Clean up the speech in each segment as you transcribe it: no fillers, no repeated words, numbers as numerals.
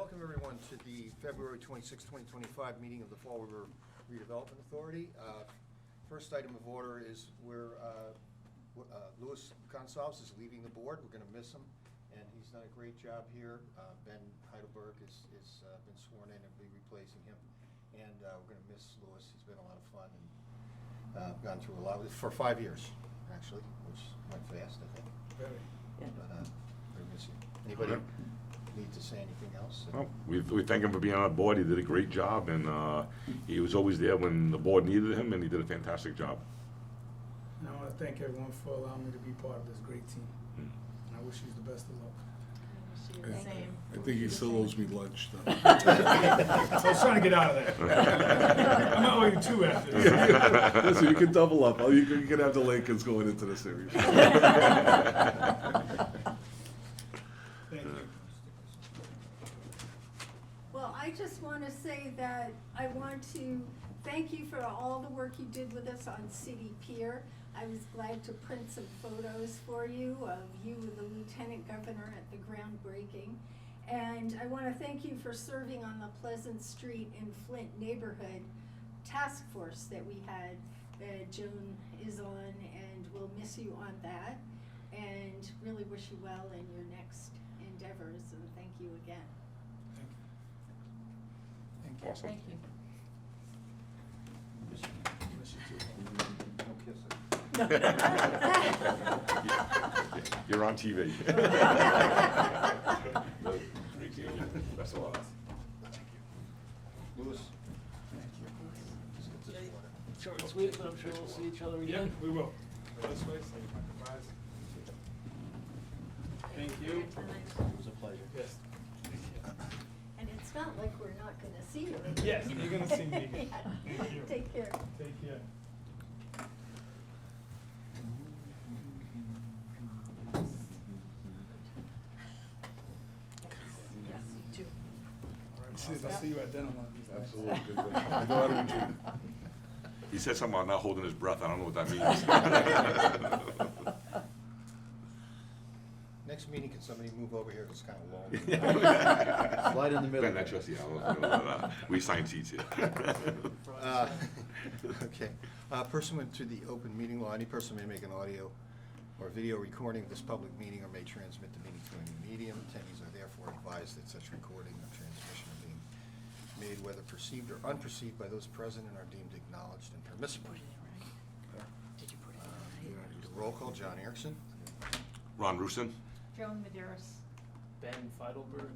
Welcome everyone to the February 26, 2025 meeting of the Fall River Redevelopment Authority. First item of order is where Louis Gonsalves is leaving the board. We're going to miss him, and he's done a great job here. Ben Heidelberg has been sworn in and will be replacing him, and we're going to miss Louis. He's been a lot of fun and gone through a lot for 5 years, actually, which went fast, I think. Very. But we miss you. Anybody need to say anything else? Well, we thank him for being on our board. He did a great job, and he was always there when the board needed him, and he did a fantastic job. And I want to thank everyone for allowing me to be part of this great team. And I wish you the best of luck. Same. I think he still owes me lunch, though. I was trying to get out of that. I'm not owe you two after this. Listen, you can double up. You can have the Lakers going into the series. Thank you. Well, I just want to say that I want to thank you for all the work you did with us on City Pier. I was glad to print some photos for you of you and the Lieutenant Governor at the groundbreaking. And I want to thank you for serving on the Pleasant Street and Flint neighborhood task force that we had that Joan is on, and we'll miss you on that. And really wish you well in your next endeavors, and thank you again. Thank you. Awesome. Thank you. Miss you too. Don't kiss it. You're on TV. Great deal. That's a lot. Louis? Thank you. Just get this water. Short and sweet, but I'm sure we'll see each other Yeah, again. we will. Go this way, so you might surprise. Thank you. It was a pleasure. Yes. And it's not like we're not gonna see you again. Yes, you're gonna see me again. Yeah. Thank you. Take care. Take care. Yes, you too. I'll see you at dinner one of these nights. Absolutely. Good thing. I know how to enjoy it. He said something about not holding his breath. I don't know what that means. Next meeting, can somebody move over here? It's kind of long. Slide in the middle. Ben, that's just, we sign seats here. Okay. Pursuant to the open meeting law, any person may make an audio or video recording of this public meeting or may transmit the meeting through any medium. Attendees are therefore advised that such recording or transmission are being made, whether perceived or unperceived, by those present and are deemed acknowledged and permissible. Did you put it in? Roll call, John Erickson. Ron Rusin? Joan Medeiros. Ben Feidelberg.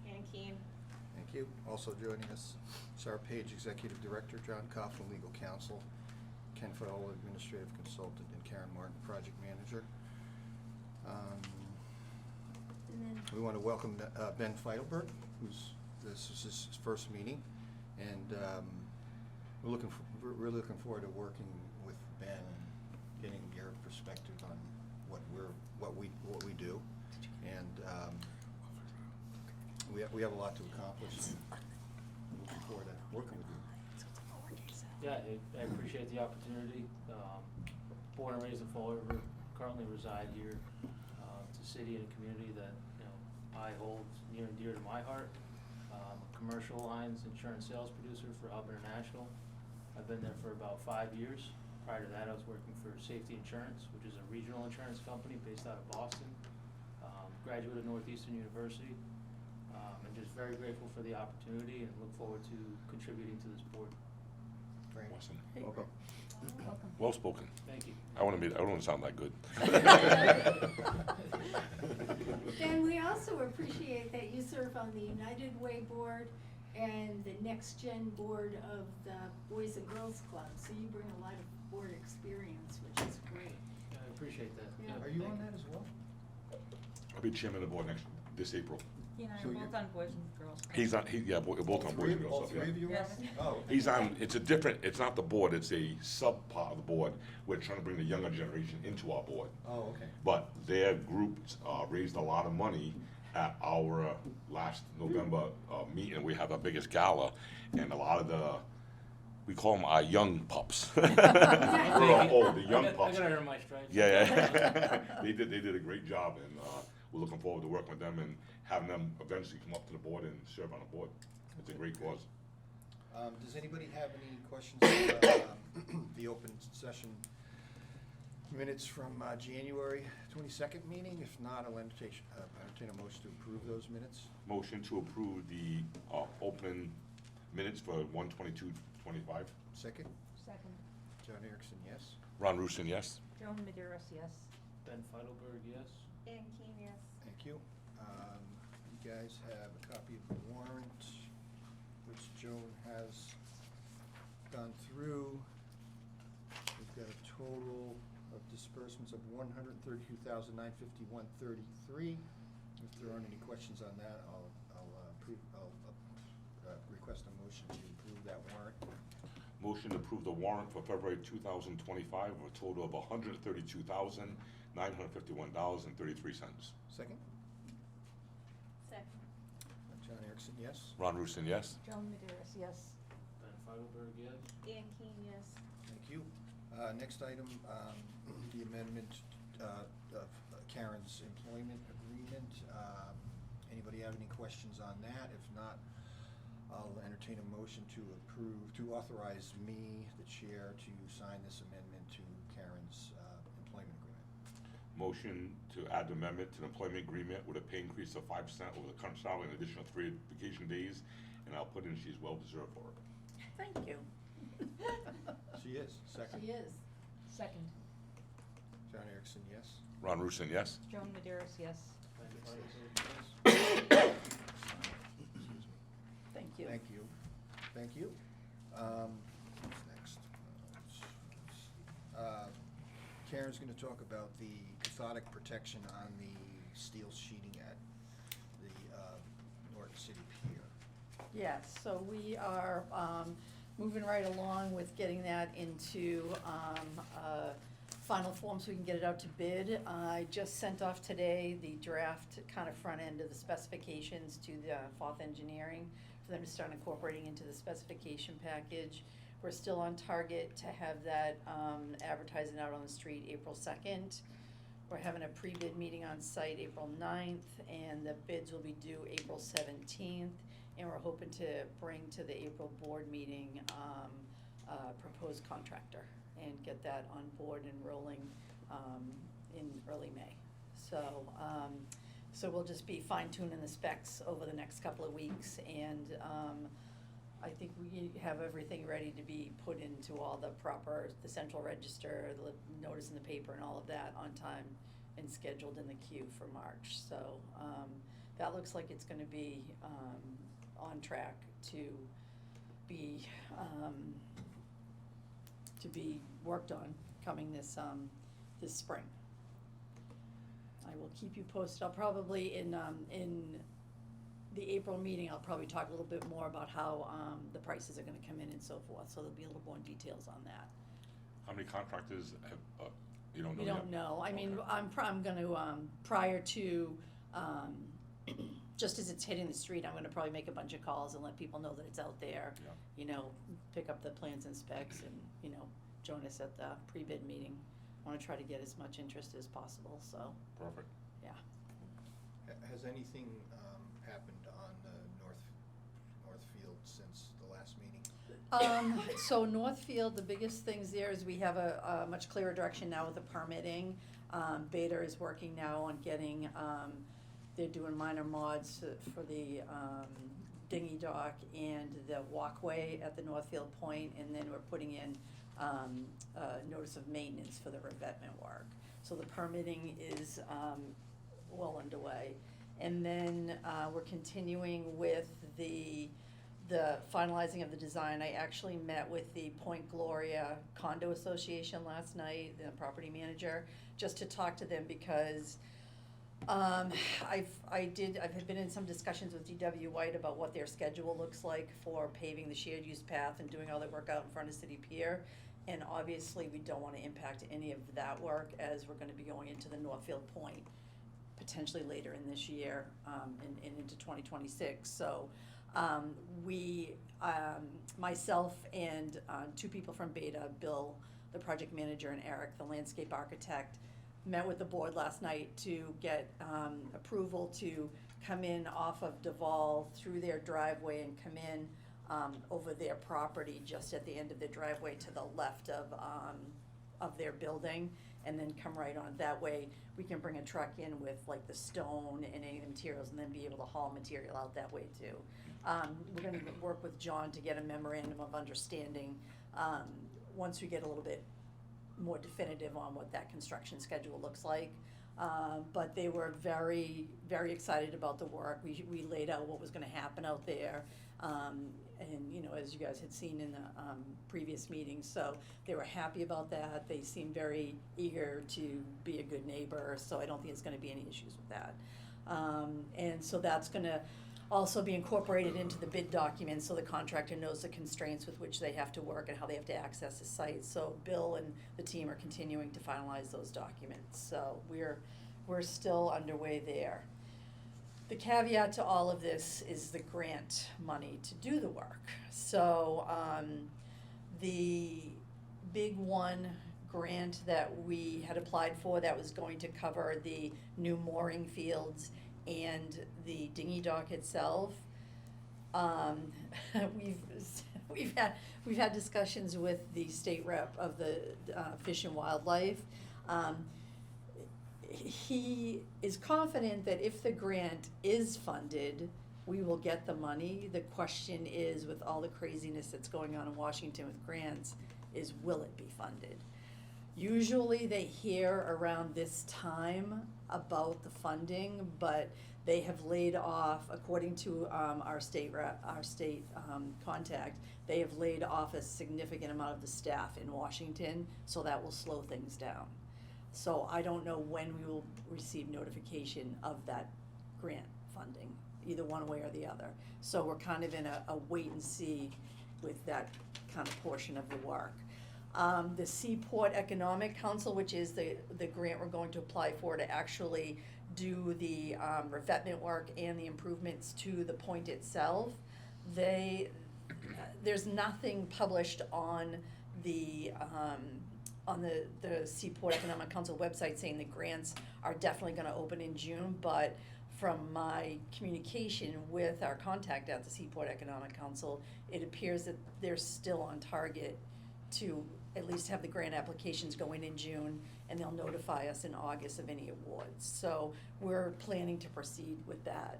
Ann Keen. Thank you. Also joining us, Sarah Page, Executive Director, John Coughlin, Legal Counsel, Ken Fowler, Administrative Consultant, and Karen Martin, Project Manager. And then, We want to welcome Ben Feidelberg, this is his first meeting, and we're really looking forward to working with Ben and getting your perspective on what we do, and we have a lot to accomplish. I'm looking forward to working with you. Yeah, I appreciate the opportunity. Born and raised in Fall River, currently reside here. It's a city and a community that, I hold near and dear to my heart. Commercial lines insurance sales producer for Hub International. I've been there for about 5 years. Prior to that, I was working for Safety Insurance, which is a regional insurance company based out of Boston. Graduate of Northeastern University. And just very grateful for the opportunity and look forward to contributing to this board. Great. Awesome. Welcome. welcome. Well spoken. Thank you. I don't want to sound that good. Ben, we also appreciate that you serve on the United Way Board and the Next Gen Board of the Boys and Girls Club, so you bring a lot of board experience, which is great. Yeah, I appreciate that. Yeah. Are you thank on that as well? I'll be chairman of the board this April. He and I So are you- both on Boys and Girls. He's on, we're both on board. All three of you are? Yes. Oh. He's on, it's not the board, it's a sub-part of the board. We're trying to bring the younger generation into our board. Oh, okay. But their groups raised a lot of money at our last November meeting. We have our biggest gala, and a lot of we call them our young pups. We're all old, the young pups. I gotta earn my stripes. Yeah. They did a great job, and we're looking forward to working with them and having them eventually come up to the board and serve on the board. It's a great cause. Does anybody have any questions about the open session minutes from January 22nd meeting? If not, I'll entertain a motion to approve those minutes. Motion to approve the open minutes for 1/22/25. Second, Second. John Erickson, yes. Ron Rusin, yes. Joan Maderos, yes. Ben Feidelberg, yes. Ann Keen, yes. Thank you. You guys have a copy of the warrant, which Joan has gone through. We've got a total of disbursements of $132,951.33. If there aren't any questions on that, I'll request a motion to approve that warrant. Motion to approve the warrant for February 2025 of a total of $132,951.33. Second, Second. John Erickson, yes. Ron Rusin, yes. Joan Maderos, yes. Ben Feidelberg, yes. Ann Keen, yes. Thank you. Next item, the amendment of Karen's employment agreement. Anybody have any questions on that? If not, I'll entertain a motion to approve, to authorize me, the chair, to sign this amendment to Karen's employment agreement. Motion to add the amendment to the employment agreement with a pay increase of 5% over the current salary, an additional 3 vacation days, and I'll put in she's well deserved for it. Thank you. She is. Second. She is. Second. John Erickson, yes. Ron Rusin, yes. Joan Maderos, yes. Ben Feidelberg, Excuse me. Thank you. Thank you. Thank you. What's next? Karen's gonna talk about the cathodic protection on the steel sheeting at the Norton City Pier. Yes, so we are moving right along with getting that into final form so we can get it out to bid. I just sent off today the draft kind of front end of the specifications to the Fourth Engineering for them to start incorporating into the specification package. We're still on target to have that advertising out on the street April 2nd. We're having a pre-bid meeting on site April 9th, and the bids will be due April 17th. And we're hoping to bring to the April board meeting a proposed contractor and get that on board and rolling in early May. So, so we'll just be fine tuning the specs over the next couple of weeks, and I think we have everything ready to be put into all the proper, the central register, the notice in the paper and all of that on time and scheduled in the queue for March. So that looks like it's gonna be on track to be worked on coming this this spring. I will keep you posted. I'll probably in the April meeting, I'll probably talk a little bit more about how the prices are gonna come in and so forth, so there'll be a little more details on that. How many contractors have, you don't know We yet? don't know. I mean, Okay. I'm gonna, prior to, just as it's hitting the street, I'm gonna probably make a bunch of calls and let people know that it's out there. Yeah. You know, pick up the plans and specs and, you know, join us at the pre-bid meeting. I wanna try to get as much interest as possible, so, Perfect. yeah. Has anything happened on Northfield since the last meeting? So Northfield, the biggest things there is we have a much clearer direction now with the permitting. Beta is working now on getting, they're doing minor mods for the dinghy dock and the walkway at the Northfield Point, and then we're putting in notice of maintenance for the revetment work. So the permitting is well underway. And then we're continuing with the finalizing of the design. I actually met with the Point Gloria Condo Association last night, the property manager, just to talk to them because I've been in some discussions with DW White about what their schedule looks like for paving the shared use path and doing all the work out in front of City Pier. And obviously, we don't wanna impact any of that work as we're gonna be going into the Northfield Point potentially later in this year, and into 2026. So, myself and 2 people from Beta, Bill, the project manager, and Eric, the landscape architect, met with the board last night to get, approval to come in off of Duval through their driveway and come in, over their property, just at the end of the driveway to the left of their building, and then come right on. That way, we can bring a truck in with like the stone and any of the materials, and then be able to haul material out that way too. We're gonna work with John to get a memorandum of understanding, once we get a little bit more definitive on what that construction schedule looks like. But they were very, very excited about the work. We laid out what was gonna happen out there. And, you know, as you guys had seen in the, previous meetings, so they were happy about that. They seemed very eager to be a good neighbor, so I don't think there's gonna be any issues with that. And so that's gonna also be incorporated into the bid document, so the contractor knows the constraints with which they have to work and how they have to access the site. So Bill and the team are continuing to finalize those documents, so we're still underway there. The caveat to all of this is the grant money to do the work. So, the big one grant that we had applied for that was going to cover the new mooring fields and the dinghy dock itself. We've had discussions with the state rep of the Fish and Wildlife. He is confident that if the grant is funded, we will get the money. The question is, with all the craziness that's going on in Washington with grants, is will it be funded? Usually they hear around this time about the funding, but they have laid off, according to our state contact, they have laid off a significant amount of the staff in Washington, so that will slow things down. So I don't know when we will receive notification of that grant funding, either one way or the other. So we're kind of in a wait and see with that kind of portion of the work. The Seaport Economic Council, which is the grant we're going to apply for to actually do the revetment work and the improvements to the point itself, there's nothing published on the Seaport Economic Council website saying the grants are definitely gonna open in June, but from my communication with our contact at the Seaport Economic Council, it appears that they're still on target to at least have the grant applications go in June, and they'll notify us in August of any awards. So we're planning to proceed with that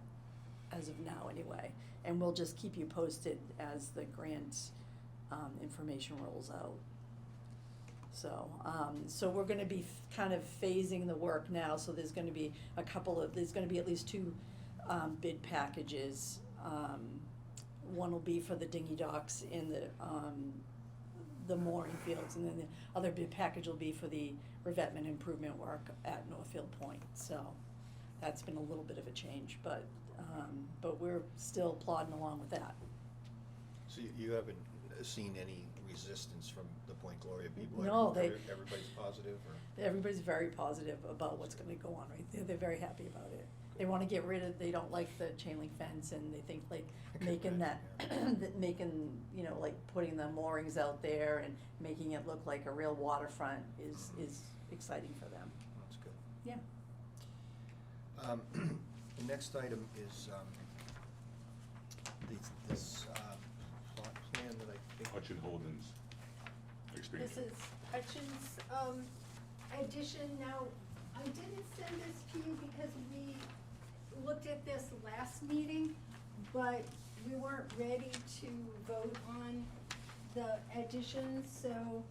as of now anyway, and we'll just keep you posted as the grant information rolls out. So we're gonna be kind of phasing the work now, so there's gonna be there's gonna be at least two bid packages. One will be for the dinghy docks in the mooring fields, and then the other bid package will be for the revetment improvement work at Northfield Point. So that's been a little bit of a change, but we're still plodding along with that. So you haven't seen any resistance from the Point Gloria people? No, Everybody's positive, or? Everybody's very positive about what's gonna go on right there. They're very happy about it. They wanna get rid of, they don't like the chain link fence, and they think like making that, you know, like putting the moorings out there and making it look like a real waterfront is exciting for them. That's good. Yeah. The next item is this plot plan that I think. Hutchin Holdings experience. This is Hutchins' addition. Now, I didn't send this to you because we looked at this last meeting, but we weren't ready to vote on the addition, so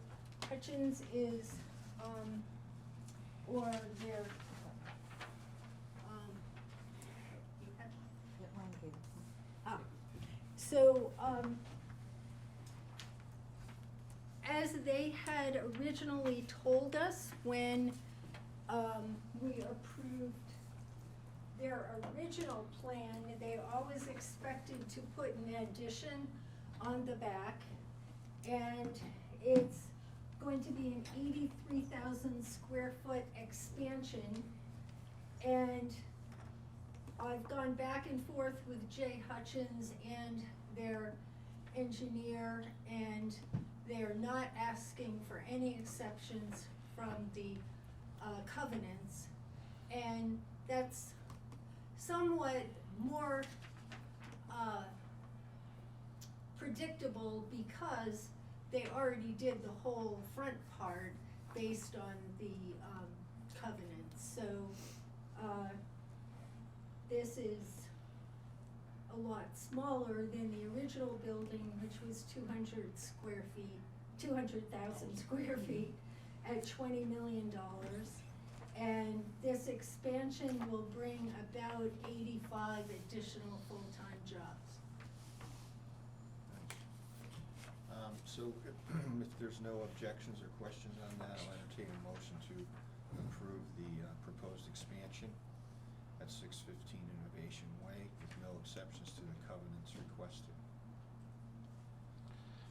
Hutchins is, or their, so, as they had originally told us when we approved their original plan, they always expected to put an addition on the back, and it's going to be an 83,000 square foot expansion. And I've gone back and forth with Jay Hutchins and their engineer, and they're not asking for any exceptions from the covenants, and that's somewhat more predictable because they already did the whole front part based on the covenants. So this is a lot smaller than the original building, which was 200,000 square feet at $20 million. And this expansion will bring about 85 additional full-time jobs. So if there's no objections or questions on that, I'll entertain a motion to approve the proposed expansion at 615 Innovation Way with no exceptions to the covenants requested.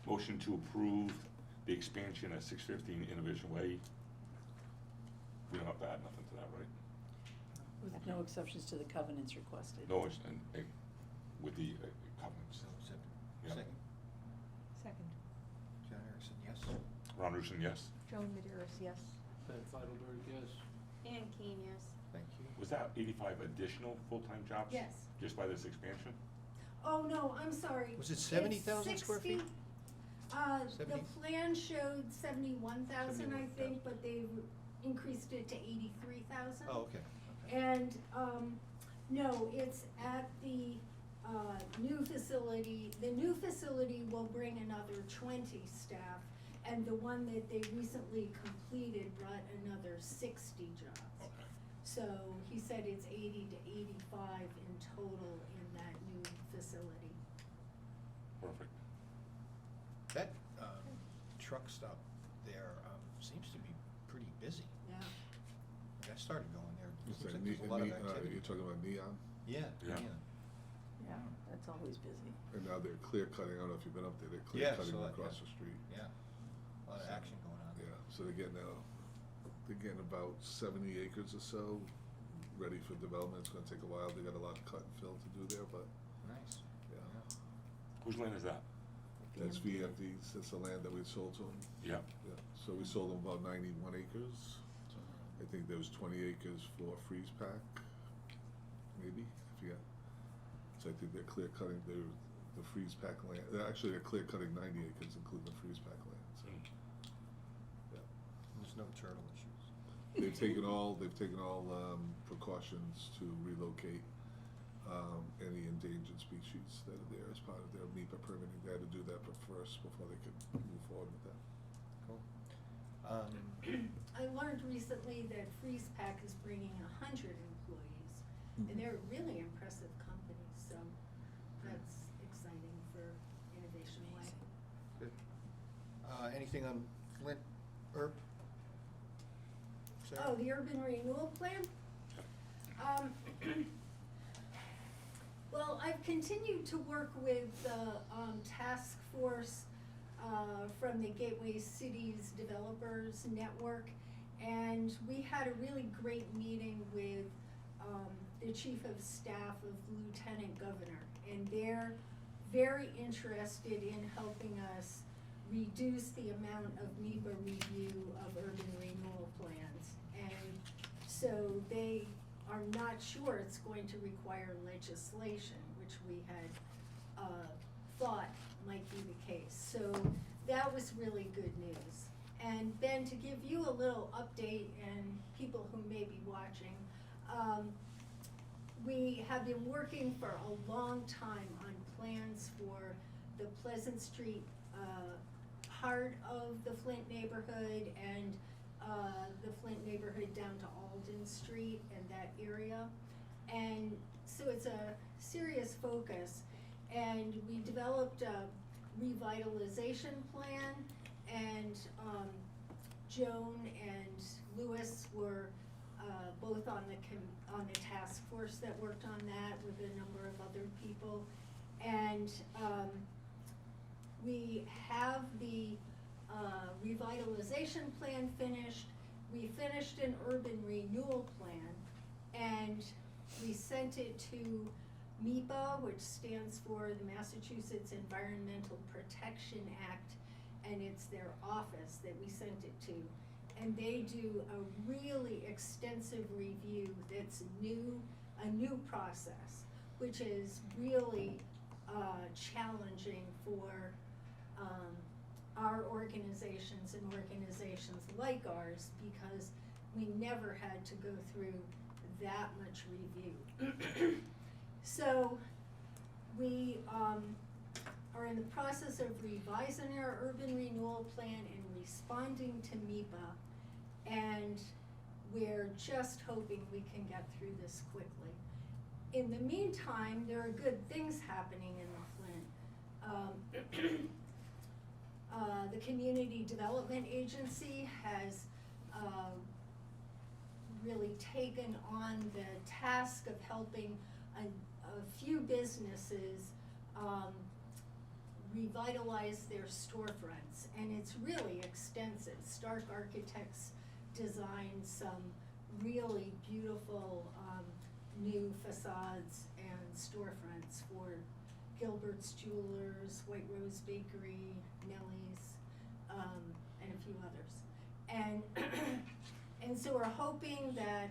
Motion to approve the expansion at 615 Innovation Way. We don't have to add nothing to that, right? With no exceptions to the covenants requested. No, and with the covenants. So, Yeah. second, Second. John Erickson, yes? Ron Rusin, yes. Joan Maderos, yes. Ben Feidelberg, yes. Ann Kane, yes. Thank you. Was that 85 additional full-time jobs? Yes. Just by this expansion? Oh, no, I'm sorry. Was it It's 70,000 square feet? 60. The 70? plan showed 71,000, I 71,000. think, but they've increased it to 83,000. Oh, okay. And, no, it's at the, new facility. The new facility will bring another 20 staff, and the one that they recently completed brought another 60 jobs. Okay. So he said it's 80 to 85 in total in that new facility. Perfect. That truck stop there seems to be pretty busy. Yeah. Like, I started going there. Is Seems that like there's a lot of activity. you're talking about Neon? Yeah, Yeah. yeah. Yeah, that's always busy. And now they're clear cutting, I don't know if you've been up there, they're Yeah, clear cutting saw that, across yeah. the street. Yeah, a lot of action going on. Yeah, so they're getting about 70 acres or so ready for development. It's gonna take a while. They got a lot of cut and fill to do there, but, Nice. yeah. Whose land is that? That's VFD's, that's the land that we sold to them. Yeah. Yeah, so we sold them about 91 acres. I think there was 20 acres for freeze pack, maybe, I forget. So I think they're clear cutting the freeze pack land, actually they're clear cutting 90 acres, including the freeze pack land, so, yeah. There's no turtle issues. They've taken all precautions to relocate any endangered species that are there as part of their NEPA permitting. They had to do that first before they could move forward with that. Cool. I learned recently that Freeze Pack is bringing 100 employees, and they're a really impressive company, so that's exciting for Innovation Way. Good. Anything on Flint Herb? Sarah? Oh, the urban renewal plan? Well, I've continued to work with the task force from the Gateway Cities Developers Network, and we had a really great meeting with the Chief of Staff of the Lieutenant Governor, and they're very interested in helping us reduce the amount of NEPA review of urban renewal plans. And so they are not sure it's going to require legislation, which we had thought might be the case. So that was really good news. And Ben, to give you a little update, and people who may be watching, we have been working for a long time on plans for the Pleasant Street part of the Flint neighborhood and the Flint neighborhood down to Alden Street and that area. And so it's a serious focus. And we developed a revitalization plan, and Joan and Louis were both on the task force that worked on that with a number of other people. And we have the revitalization plan finished. We finished an urban renewal plan, and we sent it to MEPA, which stands for the Massachusetts Environmental Protection Act, and it's their office that we sent it to. and they do a really extensive review that's a new process, which is really challenging for our organizations and organizations like ours, because we never had to go through that much review. So we are in the process of revising our urban renewal plan and responding to MEPA, and we're just hoping we can get through this quickly. In the meantime, there are good things happening in the Flint. The Community Development Agency has really taken on the task of helping a few businesses revitalize their storefronts, and it's really extensive. Stark Architects designed some really beautiful new facades and storefronts for Gilbert's Jewelers, White Rose Bakery, Nellie's, and a few others. And and so we're hoping that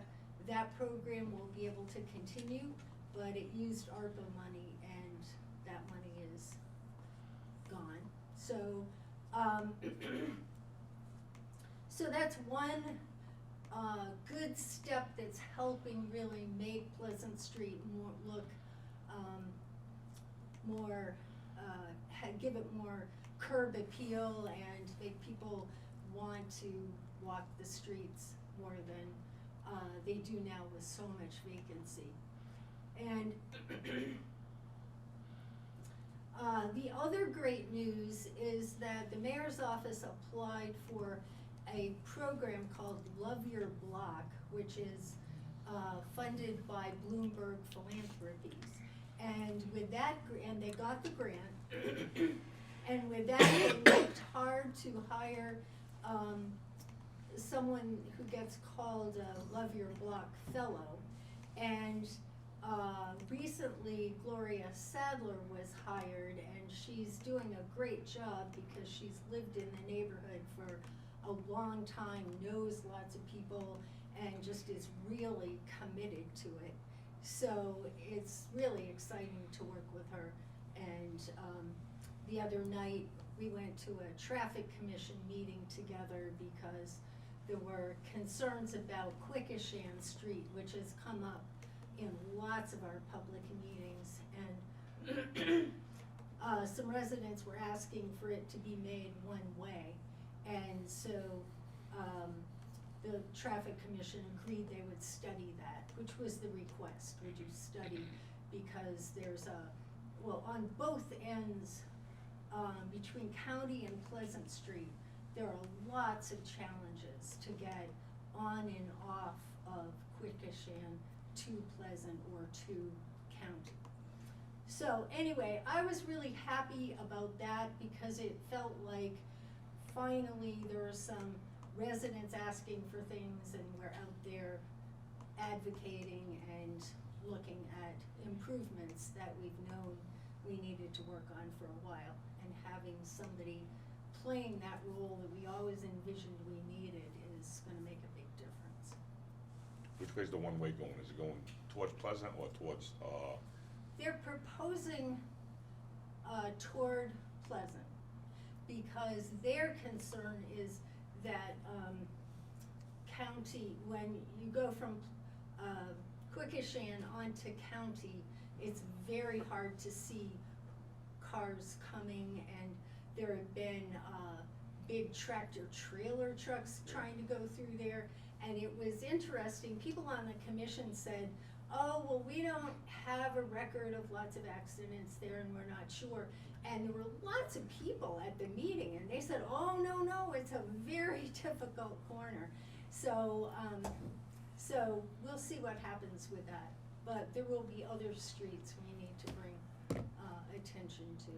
that program will be able to continue, but it used ARPA money, and that money is gone. So so that's one good step that's helping really make Pleasant Street look more, give it more curb appeal and make people want to walk the streets more than they do now with so much vacancy. And the other great news is that the mayor's office applied for a program called Love Your Block, which is funded by Bloomberg Philanthropies. And with that, and they got the grant, and with that, they worked hard to hire someone who gets called a Love Your Block Fellow. And recently, Gloria Sadler was hired, and she's doing a great job because she's lived in the neighborhood for a long time, knows lots of people, and just is really committed to it. So it's really exciting to work with her. And the other night, we went to a traffic commission meeting together because there were concerns about Quikasham Street, which has come up in lots of our public meetings. And some residents were asking for it to be made one way. And so the traffic commission agreed they would study that, which was the request. Would you study, because there's well, on both ends, between County and Pleasant Street, there are lots of challenges to get on and off of Quikasham to Pleasant or to County. So anyway, I was really happy about that because it felt like finally there were some residents asking for things, and we're out there advocating and looking at improvements that we've known we needed to work on for a while, and having somebody playing that role that we always envisioned we needed is gonna make a big difference. Which way's the one-way going? Is it going towards Pleasant or towards, They're proposing toward Pleasant, because their concern is that County, when you go from Quikasham onto County, it's very hard to see cars coming, and there have been big tractor trailer trucks trying to go through there. And it was interesting, people on the commission said, oh, well, we don't have a record of lots of accidents there and we're not sure. And there were lots of people at the meeting, and they said, oh, no, it's a very difficult corner. So, so we'll see what happens with that. But there will be other streets we need to bring attention to,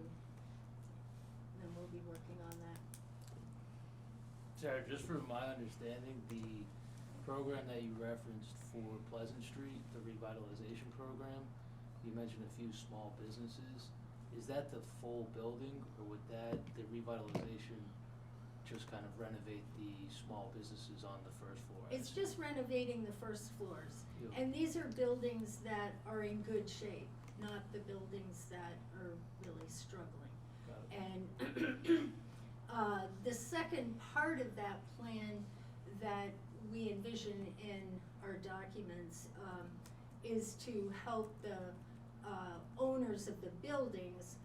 and we'll be working on that. Sarah, just from my understanding, the program that you referenced for Pleasant Street, the revitalization program, you mentioned a few small businesses. Is that the full building, or would the revitalization just kind of renovate the small businesses on the first floor. It's just renovating the first floors. Yeah. And these are buildings that are in good shape, not the buildings that are really struggling. Got it. And the second part of that plan that we envision in our documents is to help the owners of the buildings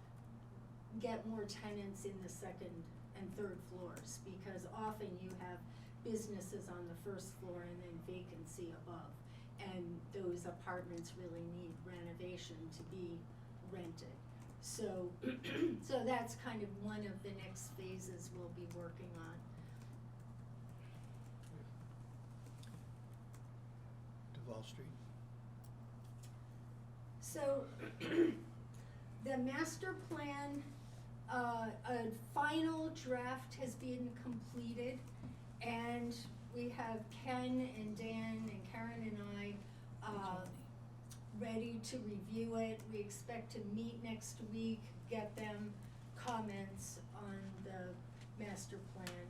get more tenants in the second and third floors, because often you have businesses on the first floor and then vacancy above. And those apartments really need renovation to be rented. So, so that's kind of one of the next phases we'll be working on. Duval Street. So, the master plan, a final draft has been completed, and we have Ken and Dan and Karen and I, ready to review it. We expect to meet next week, get them comments on the master plan,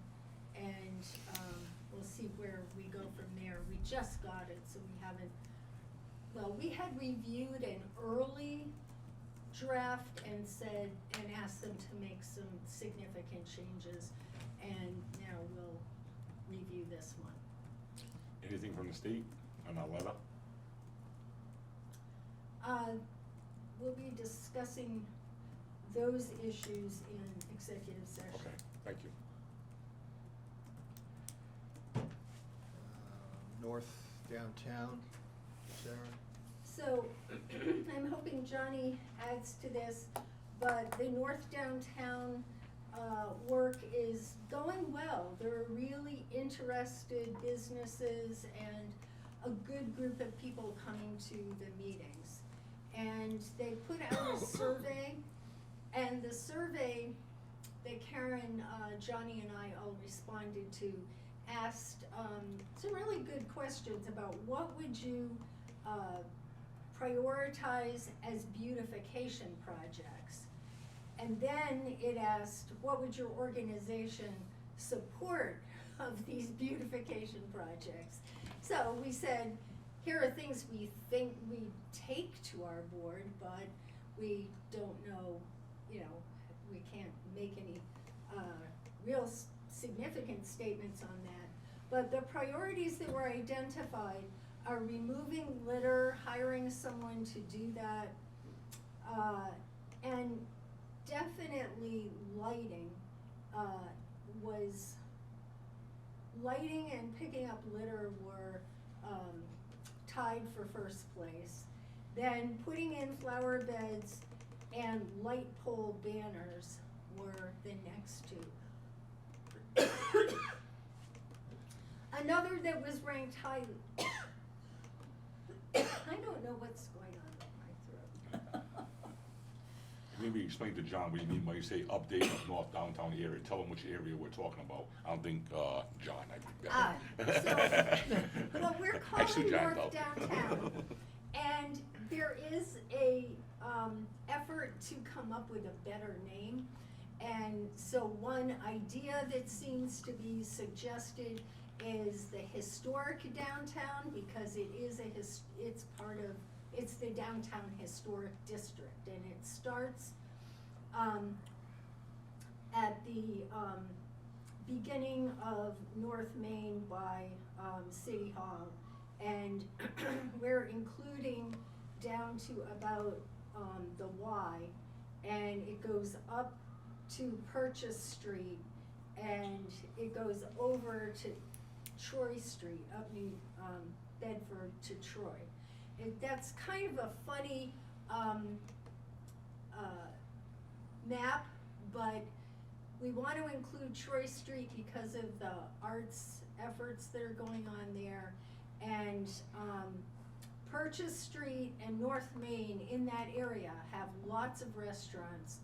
and, we'll see where we go from there. We just got it, so we haven't, well, we had reviewed an early draft and said, and asked them to make some significant changes, and now we'll review this one. Anything from the state on our letter? We'll be discussing those issues in executive session. Okay, thank you. North downtown, Sarah? So, I'm hoping Johnny adds to this, but the North Downtown, work is going well. There are really interested businesses and a good group of people coming to the meetings. And they put out a survey, and the survey that Karen, Johnny and I all responded to asked, some really good questions about what would you, prioritize as beautification projects. And then it asked, what would your organization support of these beautification projects? So we said, here are things we think we take to our board, but we don't know, you know, we can't make any real significant statements on that. But the priorities that were identified are removing litter, hiring someone to do that, and definitely lighting lighting and picking up litter were tied for first place. Then putting in flower beds and light pole banners were the next two. Another that was ranked high, I don't know what's going on with my throat. Maybe explain to John what you mean when you say update of North Downtown area. Tell him which area we're talking about. I don't think, John, Well, we're Actually, calling John, North though. Downtown, and there is a, effort to come up with a better name. And so one idea that seems to be suggested is the historic downtown, because it is it's part of, it's the downtown historic district, and it starts, at the, beginning of North Main by, City Hall. And we're including down to about, the Y, and it goes up to Purchase Street, and it goes over to Troy Street, up New, Bedford to Troy. That's kind of a funny, map, but we want to include Troy Street because of the arts efforts that are going on there. And, Purchase Street and North Main in that area have lots of restaurants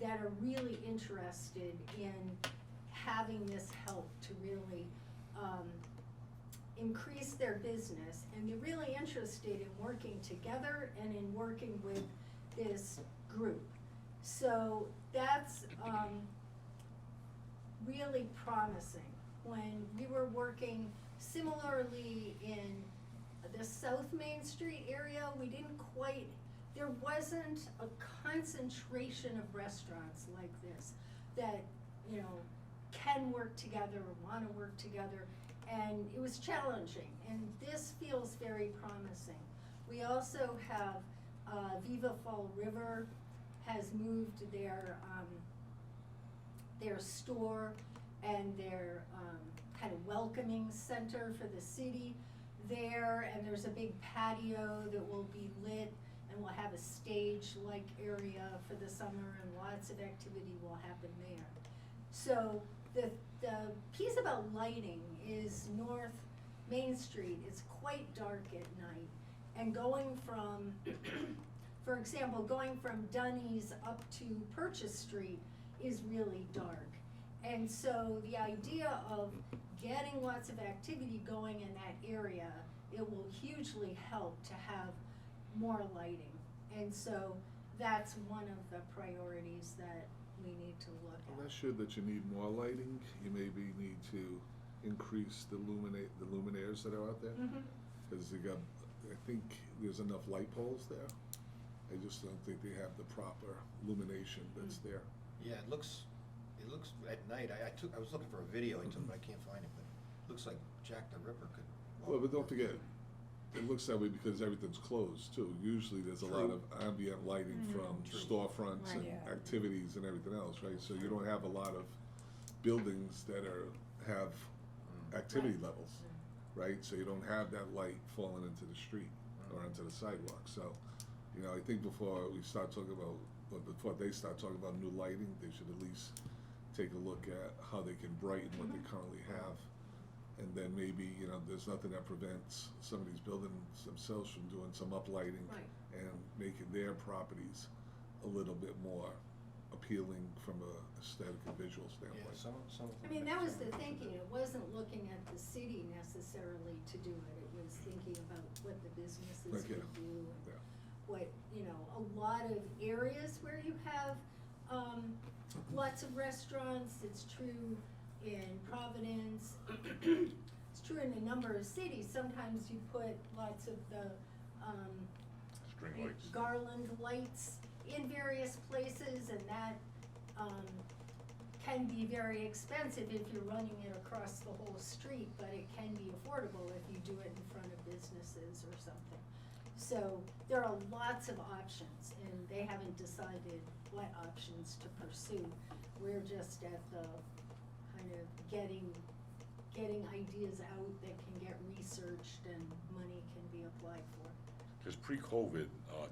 that are really interested in having this help to really, increase their business. And they're really interested in working together and in working with this group. So that's, really promising. When we were working similarly in the South Main Street area, we didn't quite, there wasn't a concentration of restaurants like this that, you know, can work together or wanna work together, and it was challenging, and this feels very promising. We also have, Viva Fall River has moved their store and their, kind of welcoming center for the city there, and there's a big patio that will be lit, and we'll have a stage-like area for the summer, and lots of activity will happen there. So the piece about lighting is North Main Street, it's quite dark at night, and going from, for example, going from Dunnies up to Purchase Street is really dark. And so the idea of getting lots of activity going in that area, it will hugely help to have more lighting. And so that's one of the priorities that we need to look I'm at. not sure that you need more lighting, you maybe need to increase the luminaires that are out there. Mhm. Cause you got, I think there's enough light poles there, I just don't think they have the proper illumination that's there. Yeah, it looks at night, I was looking for a video I took, but I can't find it, but it looks like Jack the Ripper could. Well, but don't forget, it looks that way because everything's closed too. Usually there's a lot True. of ambient lighting from True. storefronts and Right. Yeah. activities and everything else, right? So you don't have a lot of buildings that have activity levels, right? So you don't have that light falling into the street or onto the sidewalk. So, you know, I think before we start talking about, or before they start talking about new lighting, they should at least take a look at how they can brighten what they currently have. And then maybe, you know, there's nothing that prevents some of these buildings themselves from doing some uplighting Right. and making their properties a little bit more appealing from a aesthetic and visual Yeah, standpoint. some of them. I mean, that was the thinking, it wasn't looking at the city necessarily to do it, it was thinking about what the businesses Like, yeah. could do and Yeah. what, you know, a lot of areas where you have, lots of restaurants, it's true in Providence, it's true in a number of cities, sometimes you put lots of the, String lights. garland lights in various places, and that, can be very expensive if you're running it across the whole street, but it can be affordable if you do it in front of businesses or something. So there are lots of options, and they haven't decided what options to pursue. We're just at the kind of getting ideas out that can get researched and money can be applied for. Because pre-COVID,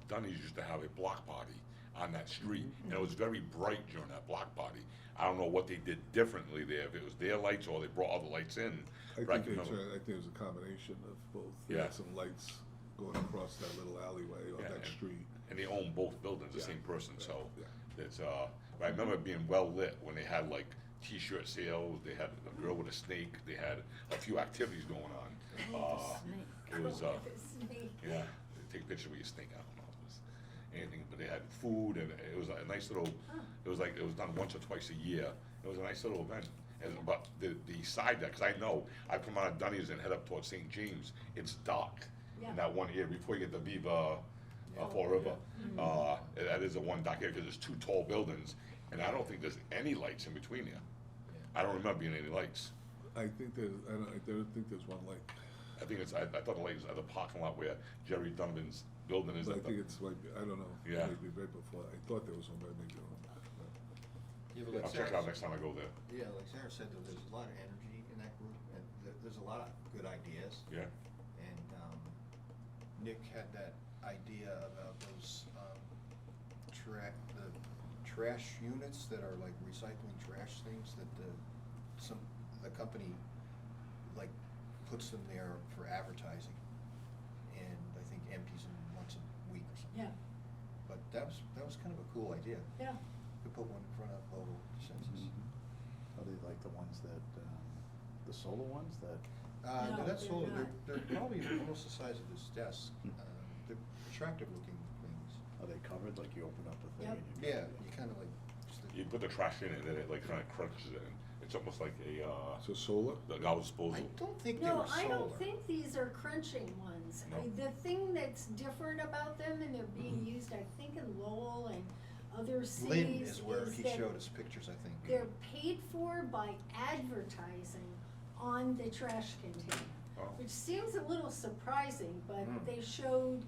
Dunnies used to have a block party on that street, and it was very bright during that block party. I don't know what they did differently there, if it was their lights or they brought other lights in. I but think can remember- I think it was a combination of both. They Yeah. had some lights going across that little alleyway or Yeah, that and- street. And they own both buildings, the Yeah. same person, so Yeah. it's, but I remember it being well lit when they had like T-shirt sales, they had a girl with a snake, they had a few activities going on. It was, The snake. yeah, they take a picture with your snake, I don't know, it was anything, but they had food and it was a nice little, it was like, it was done once or twice a year. It was a nice little event. And, but the side deck, cause I know, I come out of Dunnies and head up towards St. James, it's dark Yeah. in that one area before you get to Viva, Yeah. Fall River. That is the one dark area, cause there's two tall buildings, and I don't think there's any lights in between there. I don't remember being any lights. I think I don't think there's one light. I think I thought the light was at the parking lot where Jerry Dunvan's building is. But I at the- think it's like, I don't know. Yeah. Maybe right before, I thought there was one, but maybe wrong. Yeah, but I'll like check it Sarah- out next time I go there. Yeah, like Sarah said, there's a lot of energy in that group, and there's a lot of good ideas. Yeah. And Nick had that idea about those the trash units that are like recycling trash things that the company like puts them there for advertising, and I think empties them once a week or something. Yeah, But that was kind of a cool idea. yeah. We put one in front of Global Census. Are they like the ones that, the solar ones that? No, No, that's they're all, not. they're probably almost the size of this desk. They're attractive looking things. Are they covered, like you open up the thing Yep. and you? Yeah, you kind of like stick. You put the trash in it, and then it like kinda crunches it, and it It's almost like a, So solar? the garbage I disposal. don't think they were No, solar. I don't think these are crunching ones. No. The thing that's different about them, and they're being used, I think, in Lowell and other cities, Lynn is where he that showed us pictures, I think. they're paid for by advertising on the trash container, Oh. which seems a little surprising, but Mm. they showed,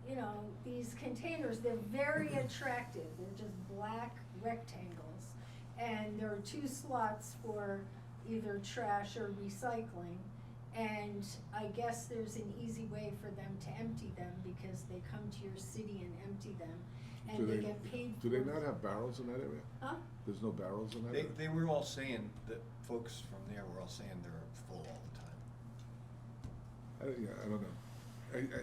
you know, these containers, they're very attractive, they're just black rectangles. And there are 2 slots for either trash or recycling. And I guess there's an easy way for them to empty them because they come to your city and empty them. Do And they they- get paid for Do they it. not have barrels in that area? Huh? There's no barrels in that area? They were all saying, that folks from there were all saying they're full all the time. Yeah, I don't know.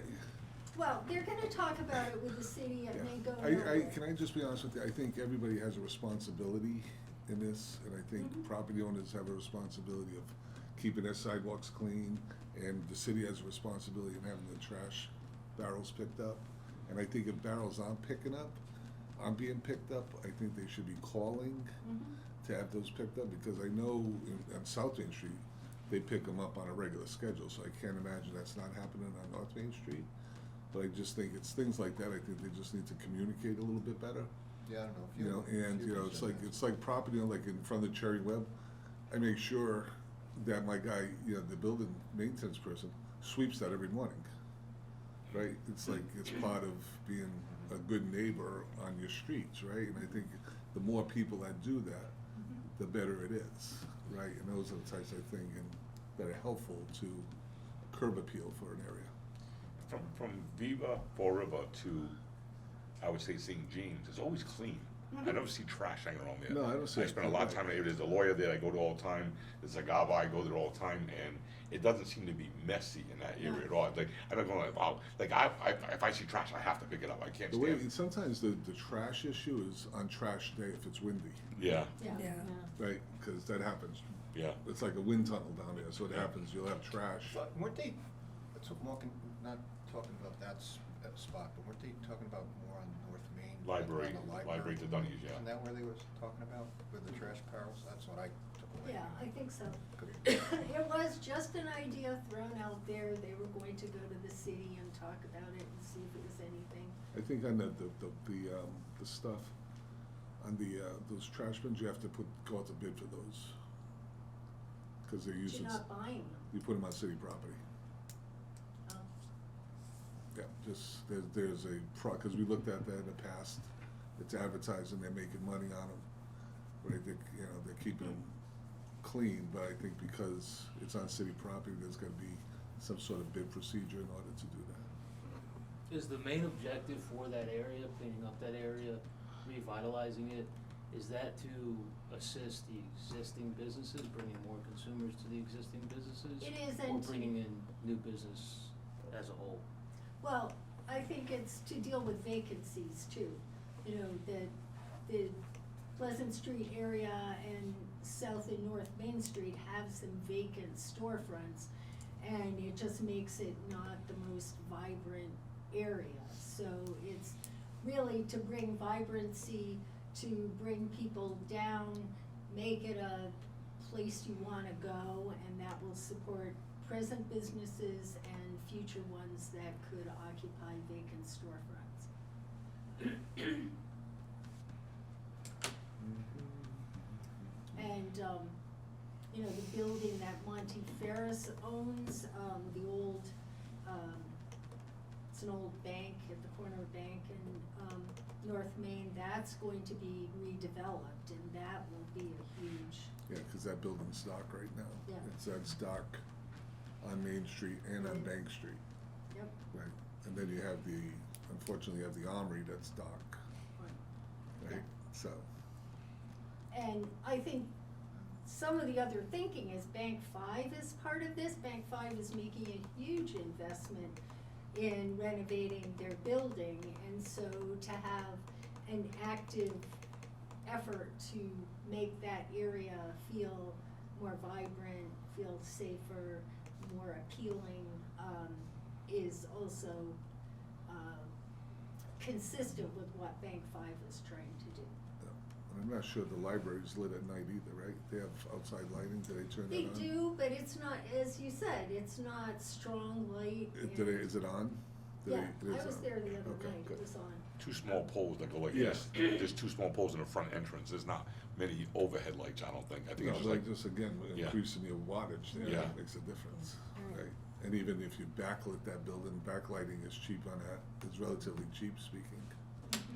Well, they're gonna talk about it with the city and they go Yeah. nowhere. Can I just be honest with you? I think everybody has a responsibility in this, and I think Mhm. property owners have a responsibility of keeping their sidewalks clean, and the city has a responsibility in having the trash barrels picked up. And I think if barrels aren't being picked up, I think they should be calling Mhm. to have those picked up, because I know on South Main Street, they pick them up on a regular schedule, so I can't imagine that's not happening on North Main Street. But I just think it's things like that, I think they just need to communicate a little bit better. Yeah, I don't know. if You know, and, if you know, you've it's done like, that. it's like property, like in front of the Cherry Web, I make sure that my guy, you know, the building maintenance person sweeps that every morning, right? It's like, it's part of being a good neighbor on your streets, right? And I think the more people that do that, the better it is, right? And those are the types of things that are helpful to curb appeal for an area. From Viva, Fall River to, I would say St. James, it's always clean. I never see trash hanging around there. No, I don't see I it. spend a lot of time there. There's a lawyer there I go to all the time. There's a Gava I go there all the time, and it doesn't seem to be messy in that area at all. Like, I don't go like, wow, like if I see trash, I have to pick it up. I can't The way, stand. sometimes the trash issue is on trash day if it's windy, Yeah, Yeah. right? Because that happens. yeah. It's like a wind tunnel down there, so it happens, you'll have trash. But weren't they, not talking about that spot, but weren't they talking about more on North Main? like Library, on the library to Dunny's, yeah. Isn't that where they were talking about, with the trash barrels? That's what I took away. Yeah, I think so. Could be. It was just an idea thrown out there. They were going to go to the city and talk about it and see if it was anything. I think on the stuff, on those trash bins, you have to go out to bid for those. Cause they're But using, you're not buying them. you put them on city property. Oh. Yeah, just, there's a cause we looked at that in the past, it's advertising, they're making money on them. But I think, you know, they're keeping them clean, but I think because it's on city property, there's gonna be some sort of bid procedure in order to do that. Is the main objective for that area, cleaning up that area, revitalizing it, is that to assist the existing businesses, bringing more consumers to the existing businesses? It is, Or and to- bringing in new business as a whole? Well, I think it's to deal with vacancies too. You know, the Pleasant Street area and South and North Main Street have some vacant storefronts, and it just makes it not the most vibrant area. So it's really to bring vibrancy, to bring people down, make it a place you wanna go, and that will support present businesses and future ones that could occupy vacant storefronts. And, you know, the building that Monty Ferris owns, the old, it's an old bank at the corner of Bank and, North Main, that's going to be redeveloped, and that will be a huge, Yeah, cause that building's dark right now. Yeah. That's dark on Main Street and on Right. Bank Street, yep, right? And then you have unfortunately, you have the Armory that's dark, right. right? So, And I think some of the other thinking is Bank 5 is part of this. Bank 5 is making a huge investment in renovating their building, and so to have an active effort to make that area feel more vibrant, feel safer, more appealing, is also consistent with what Bank 5 is trying to do. I'm not sure the library's lit at night either, right? They have outside lighting, do they turn that They on? do, but it's not, as you said, it's not strong light. Do they, and- is it on? Do Yeah, they- it is I was on. there the other Okay, night, good. it was on. Two small poles that go like Yeah. this. There's two small poles in the front entrance. There's not many overhead lights, I don't think. I think No, it's just like like, just again, Yeah. increasing your wattage there, Yeah. that makes a difference, Right. right? And even if you backlit that building, backlighting is cheap on that, it's relatively cheap speaking.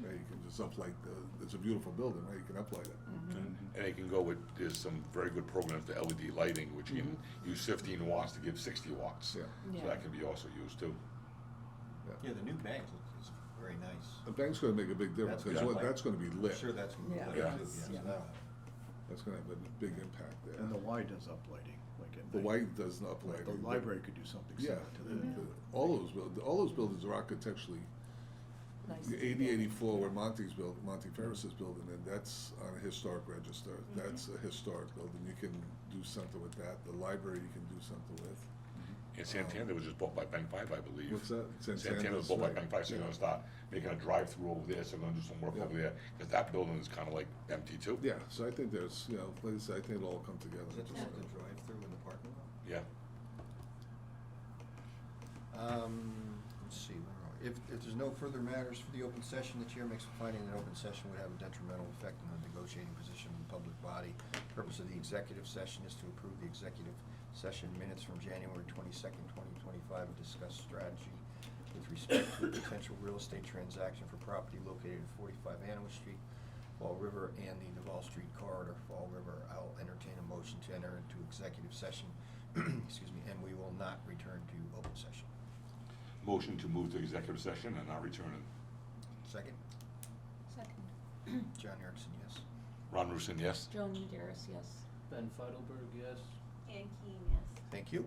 Right, you can just uplight it's a beautiful building, right, you can uplight it. and they can go with, there's some very good programs for LED lighting, which you can use 15 watts to give 60 watts. Yeah. So that can be also used too. Yeah, the new bank is very nice. The bank's gonna make a big difference, That's because gonna- that's gonna be lit. I'm sure that's gonna be Yeah. lit Yeah. too, yes. Yeah. That's gonna have a big impact there. And the Y does uplighting, like at The night. white does not uplight. The library could do something Yeah, similar to that. all those buildings are architecturally, Nice. the 8084 where Monty Ferris's building, and that's on a historic register. That's a historic building, you can do something with that. The library you can do something with. And Santander was just bought by Bank 5, I believe. What's that? Santander was bought by right. Bank 5, so they're Yeah. gonna start making a drive-through over there, so they're gonna do some work Yeah. over there. Because that building is kinda like empty too. Yeah, so I think there's, like I said, I think it'll all come together. Is that just the drive-through in the parking lot? Yeah. Let's see, where are we? If there's no further matters for the open session, the chair makes a finding that open session would have a detrimental effect on the negotiating position of the public body. Purpose of the executive session is to approve the executive session minutes from January 22nd, 2025, and discuss strategy with respect to a potential real estate transaction for property located at 45 Antelope Street, Fall River, and the Duval Street corridor, Fall River. I'll entertain a motion to enter into executive session, excuse me, and we will not return to open session. Motion to move to executive session and not return it. Second? Second. John Erickson, yes. Ron Rusin, yes? Joan Maderis, yes. Ben Feidelberg, yes. Ann Keen, yes. Thank you.